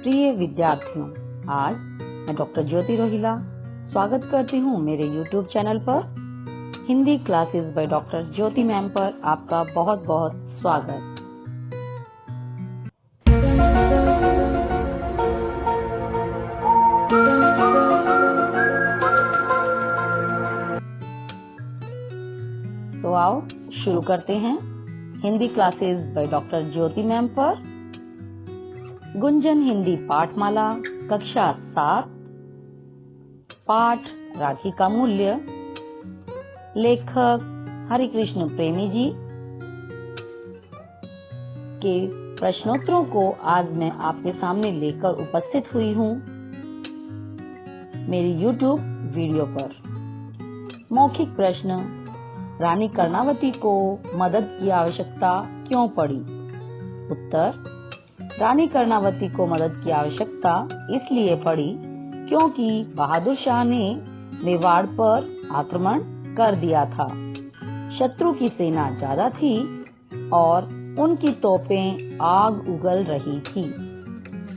प्रिय विद्यार्थियों, आज मैं डॉक्टर ज्योति रोहिला स्वागत करती हूँ मेरे YouTube चैनल पर Hindi classes by doctor Jyoti ma'am पर आपका बहुत बहुत स्वागत। तो आओ शुरू करते हैं Hindi classes by doctor Jyoti ma'am पर। गुंजन हिंदी पाठमाला कक्षा 7, पाठ राखी का मूल्य, लेखक हरिकृष्ण प्रेमी जी के प्रश्नोत्तरों को आज मैं आपके सामने लेकर उपस्थित हुई हूँ मेरी YouTube वीडियो पर। मौखिक प्रश्न, रानी कर्णावती को मदद की आवश्यकता क्यों पड़ी? उत्तर, रानी कर्णावती को मदद की आवश्यकता इसलिए पड़ी क्योंकि बहादुर शाह ने मेवाड़ पर आक्रमण कर दिया था। शत्रु की सेना ज्यादा थी और उनकी तोपें आग उगल रही थी।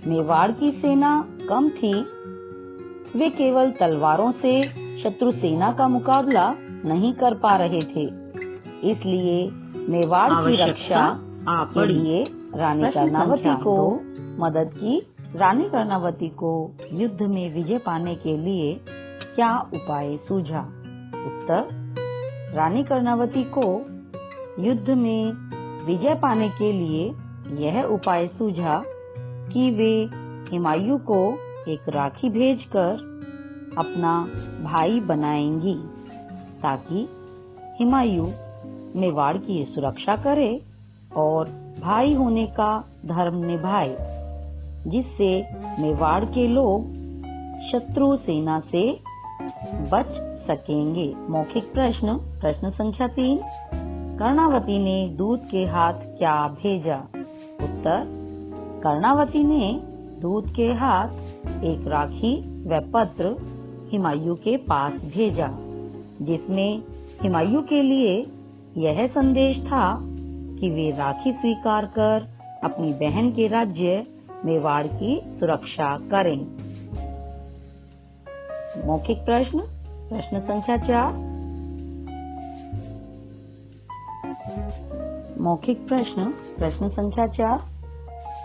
मेवाड़ की सेना कम थी। वे केवल तलवारों से शत्रु सेना का मुकाबला नहीं कर पा रहे थे, इसलिए मेवाड़ की रक्षा के लिए रानी कर्णावती को मदद की। रानी कर्णावती को युद्ध में विजय पाने के लिए क्या उपाय सूझा? उत्तर, रानी कर्णावती को युद्ध में विजय पाने के लिए यह उपाय सूझा कि वे हुमायूं को एक राखी भेजकर अपना भाई बनाएंगी ताकि हुमायूं मेवाड़ की सुरक्षा करे और भाई होने का धर्म निभाए, जिससे मेवाड़ के लोग शत्रु सेना से बच सकेंगे। मौखिक प्रश्न, प्रश्न संख्या 3, कर्णावती ने दूत के हाथ क्या भेजा? उत्तर, कर्णावती ने दूत के हाथ एक राखी व पत्र हुमायूं के पास भेजा, जिसमें हुमायूं के लिए यह संदेश था कि वे राखी स्वीकार कर अपनी बहन के राज्य मेवाड़ की सुरक्षा करें। मौखिक प्रश्न, प्रश्न संख्या 4, मौखिक प्रश्न, प्रश्न संख्या 4,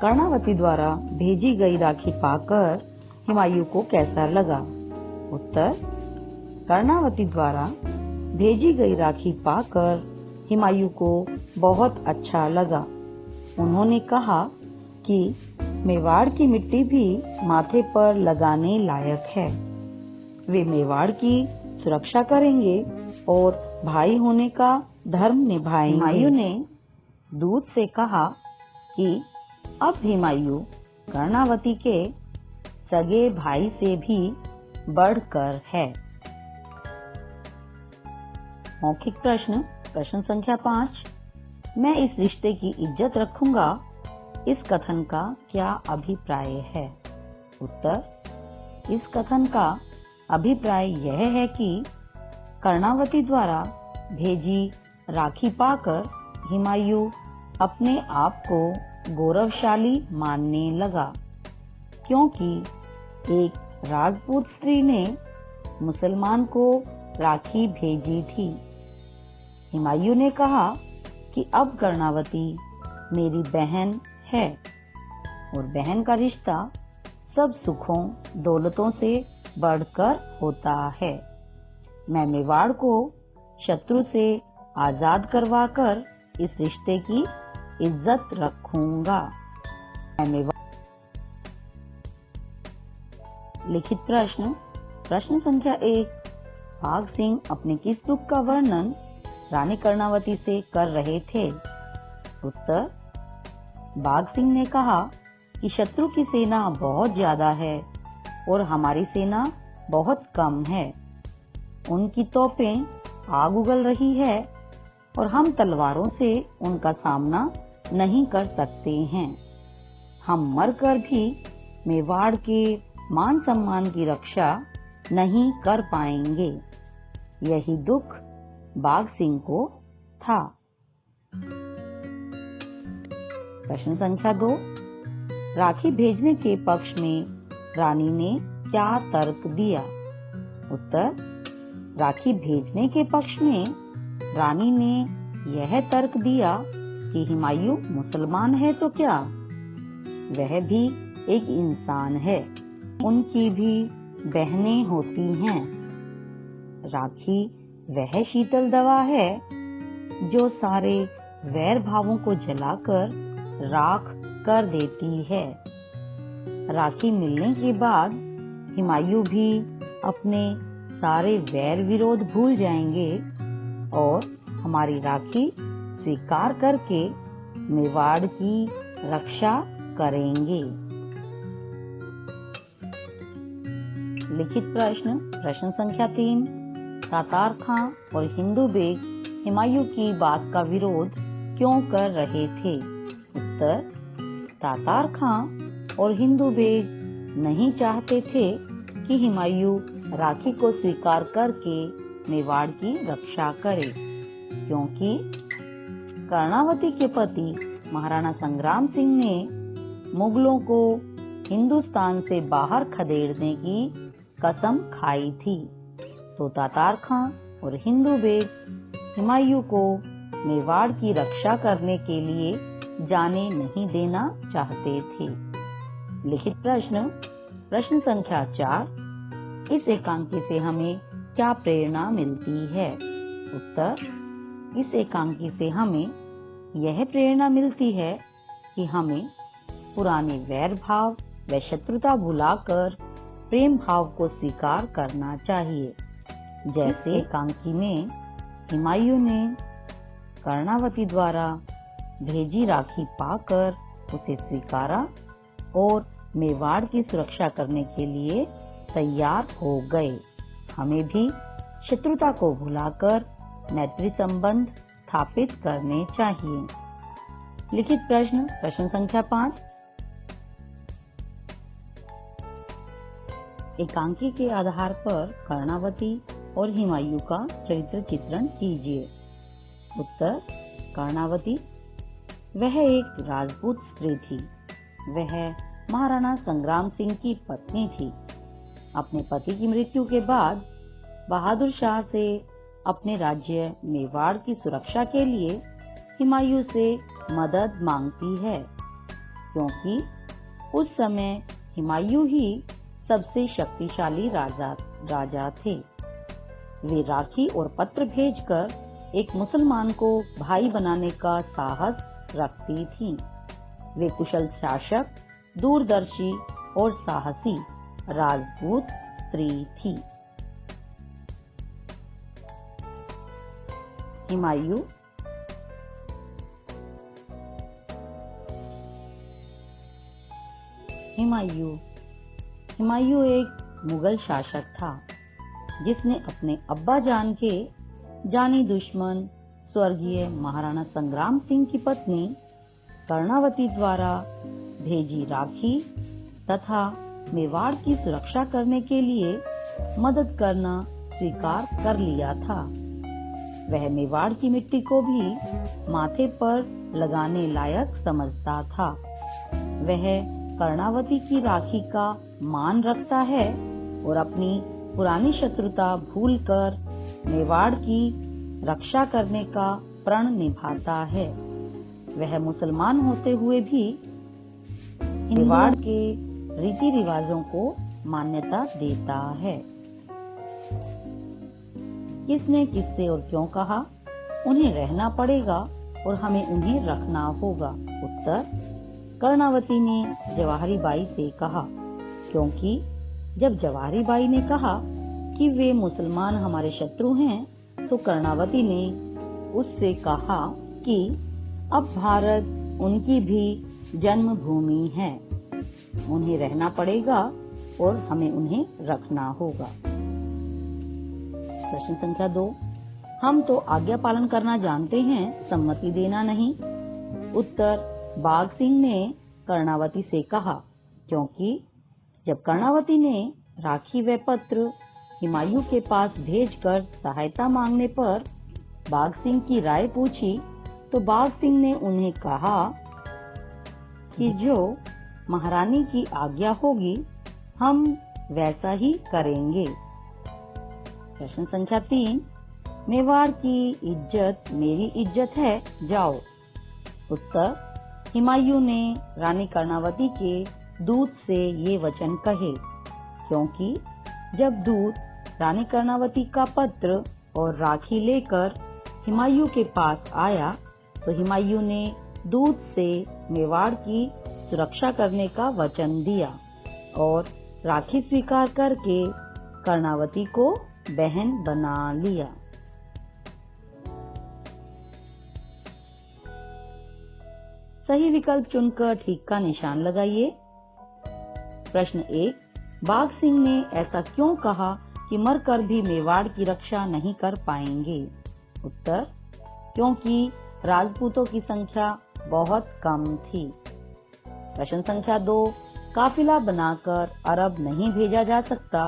कर्णावती द्वारा भेजी गई राखी पाकर हुमायूं को कैसा लगा? उत्तर, कर्णावती द्वारा भेजी गई राखी पाकर हुमायूं को बहुत अच्छा लगा। उन्होंने कहा कि मेवाड़ की मिट्टी भी माथे पर लगाने लायक है। वे मेवाड़ की सुरक्षा करेंगे और भाई होने का धर्म निभाएंगे। हुमायूं ने दूत से कहा कि अब हुमायूं कर्णावती के सगे भाई से भी बढ़कर है। मौखिक प्रश्न, प्रश्न संख्या 5, मैं इस रिश्ते की इज्जत रखूंगा, इस कथन का क्या अभिप्राय है? उत्तर, इस कथन का अभिप्राय यह है कि कर्णावती द्वारा भेजी राखी पाकर हुमायूं अपने आप को गौरवशाली मानने लगा, क्योंकि एक राजपूत स्त्री ने मुसलमान को राखी भेजी थी। हुमायूं ने कहा कि अब कर्णावती मेरी बहन है और बहन का रिश्ता सब सुखों दौलतों से बढ़कर होता है। मैं मेवाड़ को शत्रु से आजाद करवाकर इस रिश्ते की इज्जत रखूंगा। लिखित प्रश्न, प्रश्न संख्या 1, भाग सिंह अपने किस दुख का वर्णन रानी कर्णावती से कर रहे थे? उत्तर, भाग सिंह ने कहा कि शत्रु की सेना बहुत ज्यादा है और हमारी सेना बहुत कम है। उनकी तोपें आग उगल रही है और हम तलवारों से उनका सामना नहीं कर सकते हैं। हम मरकर भी मेवाड़ के मान सम्मान की रक्षा नहीं कर पाएंगे। यही दुख बाघ सिंह को था। प्रश्न संख्या 2, राखी भेजने के पक्ष में रानी ने क्या तर्क दिया? उत्तर, राखी भेजने के पक्ष में रानी ने यह तर्क दिया कि हुमायूं मुसलमान है तो क्या, वह भी एक इंसान है, उनकी भी बहनें होती हैं। राखी वह शीतल दवा है जो सारे वैर भावों को जलाकर राख कर देती है। राखी मिलने के बाद हुमायूं भी अपने सारे वैर विरोध भूल जाएंगे और हमारी राखी स्वीकार करके मेवाड़ की रक्षा करेंगे। लिखित प्रश्न, प्रश्न संख्या 3। तातार खां और हिंदू बेग हुमायूं की बात का विरोध क्यों कर रहे थे? उत्तर, तातार खां और हिंदू बेग नहीं चाहते थे कि हुमायूं राखी को स्वीकार करके मेवाड़ की रक्षा करे, क्योंकि कर्णावती के पति महाराणा संग्राम सिंह ने मुगलों को हिंदुस्तान से बाहर खदेड़ने की कसम खाई थी। तो तातार खां और हिंदू बेग हुमायूं को मेवाड़ की रक्षा करने के लिए जाने नहीं देना चाहते थे। लिखित प्रश्न, प्रश्न संख्या 4। इस एकांकी से हमें क्या प्रेरणा मिलती है? उत्तर, इस एकांकी से हमें यह प्रेरणा मिलती है कि हमें पुराने वैर भाव व शत्रुता भुलाकर प्रेम भाव को स्वीकार करना चाहिए। जैसे एकांकी में हुमायूं ने कर्णावती द्वारा भेजी राखी पाकर उसे स्वीकारा और मेवाड़ की सुरक्षा करने के लिए तैयार हो गए। हमें भी शत्रुता को भुलाकर मैत्री संबंध स्थापित करने चाहिए। लिखित प्रश्न, प्रश्न संख्या 5। एकांकी के आधार पर कर्णावती और हुमायूं का चरित्र चित्रण कीजिए। उत्तर, कर्णावती वह एक राजपूत स्त्री थी। वह महाराणा संग्राम सिंह की पत्नी थी। अपने पति की मृत्यु के बाद बहादुर शाह से अपने राज्य मेवाड़ की सुरक्षा के लिए हुमायूं से मदद मांगती है, क्योंकि उस समय हुमायूं ही सबसे शक्तिशाली राजा थे। वे राखी और पत्र भेजकर एक मुसलमान को भाई बनाने का साहस रखती थीं। वे कुशल शासक, दूरदर्शी और साहसी राजपूत स्त्री थी। हुमायूं एक मुगल शासक था जिसने अपने अब्बा जान के जानी दुश्मन स्वर्गीय महाराणा संग्राम सिंह की पत्नी कर्णावती द्वारा भेजी राखी तथा मेवाड़ की सुरक्षा करने के लिए मदद करना स्वीकार कर लिया था। वह मेवाड़ की मिट्टी को भी माथे पर लगाने लायक समझता था। वह कर्णावती की राखी का मान रखता है और अपनी पुरानी शत्रुता भूलकर मेवाड़ की रक्षा करने का प्रण निभाता है। वह मुसलमान होते हुए भी मेवाड़ के रीति रिवाजों को मान्यता देता है। किसने किससे और क्यों कहा? उन्हें रहना पड़ेगा और हमें उन्हें रखना होगा। उत्तर, कर्णावती ने जवाहरी बाई से कहा, क्योंकि जब जवाहरी बाई ने कहा कि वे मुसलमान हमारे शत्रु हैं, तो कर्णावती ने उससे कहा कि अब भारत उनकी भी जन्मभूमि है, उन्हें रहना पड़ेगा और हमें उन्हें रखना होगा। प्रश्न संख्या 2। हम तो आज्ञा पालन करना जानते हैं, सम्मति देना नहीं। उत्तर, बाघ सिंह ने कर्णावती से कहा, क्योंकि जब कर्णावती ने राखी व पत्र हुमायूं के पास भेजकर सहायता मांगने पर बाघ सिंह की राय पूछी, तो बाघ सिंह ने उन्हें कहा कि जो महारानी की आज्ञा होगी हम वैसा ही करेंगे। प्रश्न संख्या 3, मेवाड़ की इज्जत मेरी इज्जत है, जाओ। उत्तर, हुमायूं ने रानी कर्णावती के दूत से ये वचन कहे, क्योंकि जब दूत रानी कर्णावती का पत्र और राखी लेकर हुमायूं के पास आया तो हुमायूं ने दूत से मेवाड़ की सुरक्षा करने का वचन दिया और राखी स्वीकार करके कर्णावती को बहन बना लिया। सही विकल्प चुनकर ठीक का निशान लगाइए। प्रश्न 1, बाघ सिंह ने ऐसा क्यों कहा कि मरकर भी मेवाड़ की रक्षा नहीं कर पाएंगे? उत्तर, क्योंकि राजपूतों की संख्या बहुत कम थी। प्रश्न संख्या 2, काफिला बनाकर अरब नहीं भेजा जा सकता,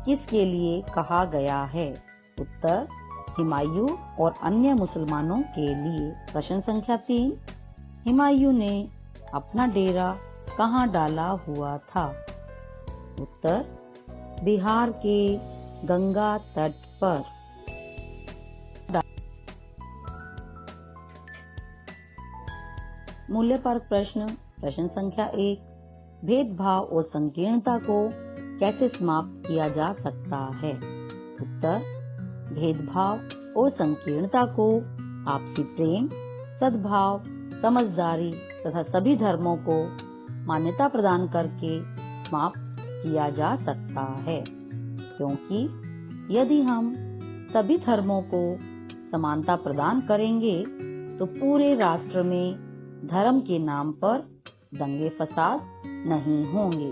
किसके लिए कहा गया है? उत्तर, हुमायूं और अन्य मुसलमानों के लिए। प्रश्न संख्या 3, हुमायूं ने अपना डेरा कहाँ डाला हुआ था? उत्तर, बिहार के गंगा तट पर। मूल्यपरक प्रश्न। प्रश्न संख्या 1, भेदभाव और संकीर्णता को कैसे समाप्त किया जा सकता है? उत्तर, भेदभाव और संकीर्णता को आपसी प्रेम, सद्भाव, समझदारी तथा सभी धर्मों को मान्यता प्रदान करके समाप्त किया जा सकता है, क्योंकि यदि हम सभी धर्मों को समानता प्रदान करेंगे तो पूरे राष्ट्र में धर्म के नाम पर दंगे फसाद नहीं होंगे।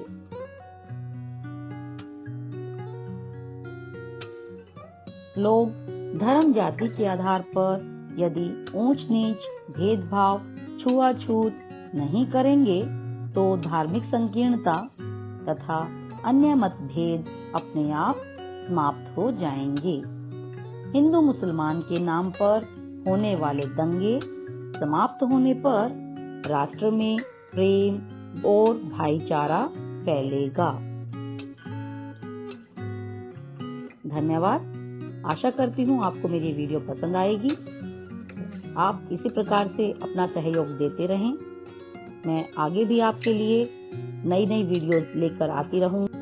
लोग धर्म जाति के आधार पर यदि ऊंच नीच, भेदभाव, छुआछूत नहीं करेंगे तो धार्मिक संकीर्णता तथा अन्य मतभेद अपने आप समाप्त हो जाएंगे। हिंदू मुसलमान के नाम पर होने वाले दंगे समाप्त होने पर राष्ट्र में प्रेम और भाईचारा फैलेगा। धन्यवाद। आशा करती हूँ आपको मेरी वीडियो पसंद आएगी। आप इसी प्रकार से अपना सहयोग देते रहें। मैं आगे भी आपके लिए नई नई वीडियोस लेकर आती रहूँगी।